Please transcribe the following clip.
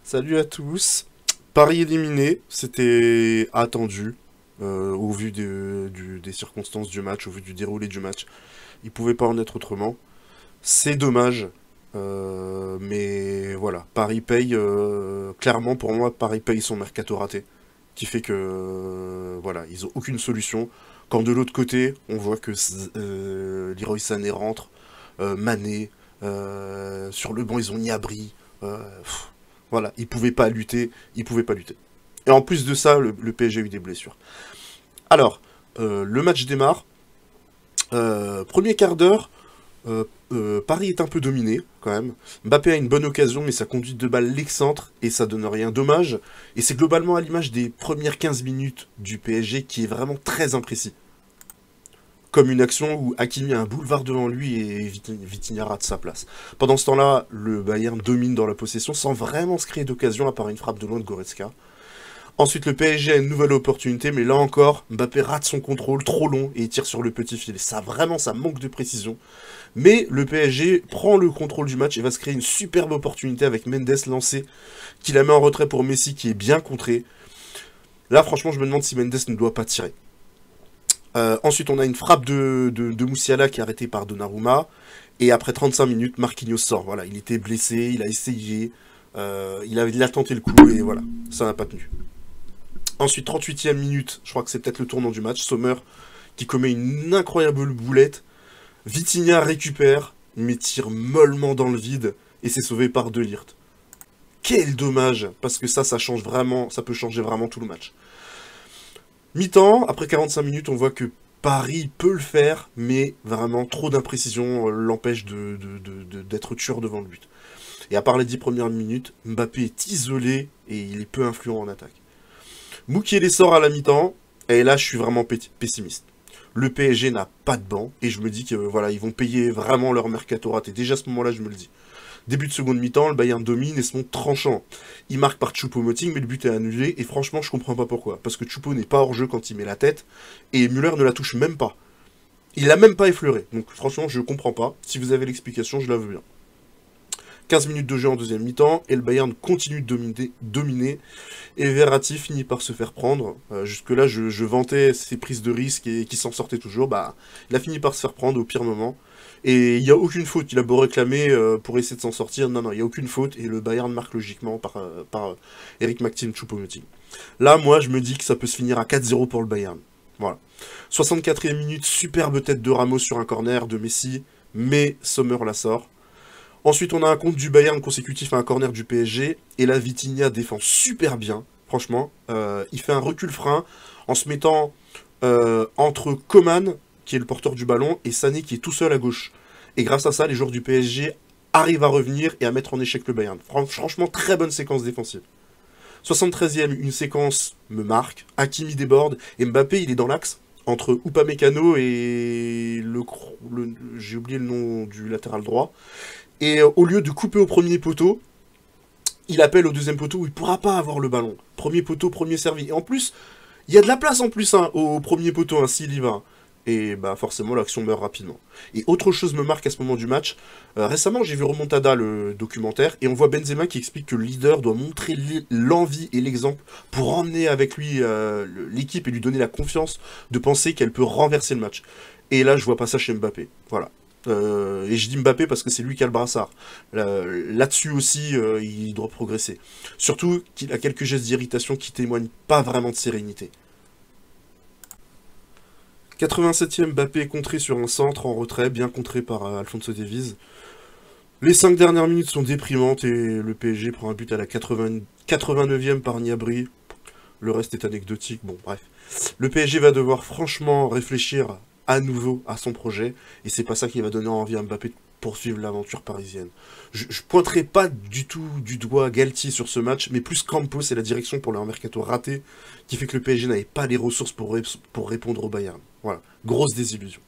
Salut à tous. Paris éliminé, c'était attendu au vu des circonstances du match, au vu du déroulé du match. Il pouvait pas en être autrement. C'est dommage, mais voilà. Paris paye, clairement pour moi, Paris paye son mercato raté. Qui fait que, voilà, ils ont aucune solution. Quand de l'autre côté, on voit que Leroy Sané rentre, Mané, sur le banc ils ont Niabri. Voilà, ils pouvaient pas lutter, ils pouvaient pas lutter. Et en plus de ça, le PSG a eu des blessures. Alors, le match démarre. Premier quart d'heure, Paris est un peu dominé, quand même. Mbappé a une bonne occasion, mais sa conduite de balle l'excentre, et ça donne rien. Dommage. Et c'est globalement à l'image des premières 15 minutes du PSG, qui est vraiment très imprécis. Comme une action où Hakimi a un boulevard devant lui et Vitinha rate sa place. Pendant ce temps-là, le Bayern domine dans la possession sans vraiment se créer d'occasion à part une frappe de loin de Goretzka. Ensuite, le PSG a une nouvelle opportunité, mais là encore, Mbappé rate son contrôle trop long et il tire sur le petit filet. Ça, vraiment, ça manque de précision. Mais le PSG prend le contrôle du match et va se créer une superbe opportunité avec Mendes lancé, qui la met en retrait pour Messi, qui est bien contré. Là, franchement, je me demande si Mendes ne doit pas tirer. Ensuite, on a une frappe de Moussiala qui est arrêtée par Donnarumma. Et après 35 minutes, Marquinhos sort. Voilà, il était blessé, il a essayé, il a tenté le coup et voilà, ça n'a pas tenu. Ensuite, 38e minute, je crois que c'est peut-être le tournant du match. Sommer qui commet une incroyable boulette. Vitinha récupère, mais tire mollement dans le vide et c'est sauvé par De Ligt. Quel dommage, parce que ça change vraiment, ça peut changer vraiment tout le match. Mi-temps, après 45 minutes, on voit que Paris peut le faire, mais vraiment trop d'imprécision l'empêche d'être tueur devant le but. Et à part les 10 premières minutes, Mbappé est isolé et il est peu influent en attaque. Mukiele sort à la mi-temps, et là je suis vraiment pessimiste. Le PSG n'a pas de banc, et je me dis que voilà, ils vont payer vraiment leur mercato raté. Déjà à ce moment-là, je me le dis. Début de seconde mi-temps, le Bayern domine et se montre tranchant. Il marque par Choupo-Moting, mais le but est annulé, et franchement, je comprends pas pourquoi. Parce que Choupo n'est pas hors jeu quand il met la tête, et Müller ne la touche même pas. Il l'a même pas effleuré. Donc franchement, je comprends pas. Si vous avez l'explication, je la veux bien. 15 minutes de jeu en deuxième mi-temps, et le Bayern continue de dominer, et Verratti finit par se faire prendre. Jusque-là, je vantais ses prises de risque et qui s'en sortait toujours. Bah, il a fini par se faire prendre au pire moment. Et il n'y a aucune faute. Il a beau réclamer pour essayer de s'en sortir. Non, il n'y a aucune faute. Et le Bayern marque logiquement par Eric Maxim Choupo-Moting. Là, moi, je me dis que ça peut se finir à 4-0 pour le Bayern. Voilà. 64e minute, superbe tête de Ramos sur un corner de Messi, mais Sommer la sort. Ensuite, on a un compte du Bayern consécutif à un corner du PSG, et la Vitinha défend super bien, franchement. Il fait un recul-frein en se mettant entre Coman, qui est le porteur du ballon, et Sané, qui est tout seul à gauche. Et grâce à ça, les joueurs du PSG arrivent à revenir et à mettre en échec le Bayern. Franchement, très bonne séquence défensive. 73e, une séquence me marque, Hakimi déborde, et Mbappé, il est dans l'axe, entre Upamecano et j'ai oublié le nom du latéral droit. Et au lieu de couper au premier poteau, il appelle au deuxième poteau où il ne pourra pas avoir le ballon. Premier poteau, premier servi. Et en plus, il y a de la place en plus hein, au premier poteau, hein, s'il y va. Et bah forcément, l'action meurt rapidement. Et autre chose me marque à ce moment du match. Récemment, j'ai vu Remontada, le documentaire, et on voit Benzema qui explique que le leader doit montrer l'envie et l'exemple pour emmener avec lui l'équipe et lui donner la confiance de penser qu'elle peut renverser le match. Et là, je vois pas ça chez Mbappé. Voilà. Et je dis Mbappé parce que c'est lui qui a le brassard. Là-dessus aussi, il doit progresser. Surtout qu'il a quelques gestes d'irritation qui témoignent pas vraiment de sérénité. 87e, Mbappé est contré sur un centre en retrait, bien contré par Alphonso Davies. Les 5 dernières minutes sont déprimantes et le PSG prend un but à la 89e par Niabri. Le reste est anecdotique, bon bref. Le PSG va devoir franchement réfléchir à nouveau à son projet, et c'est pas ça qui va donner envie à Mbappé de poursuivre l'aventure parisienne. Je pointerai pas du tout du doigt Galtier sur ce match, mais plus Campos et la direction pour leur mercato raté, qui fait que le PSG n'avait pas les ressources pour répondre au Bayern. Voilà, grosse désillusion.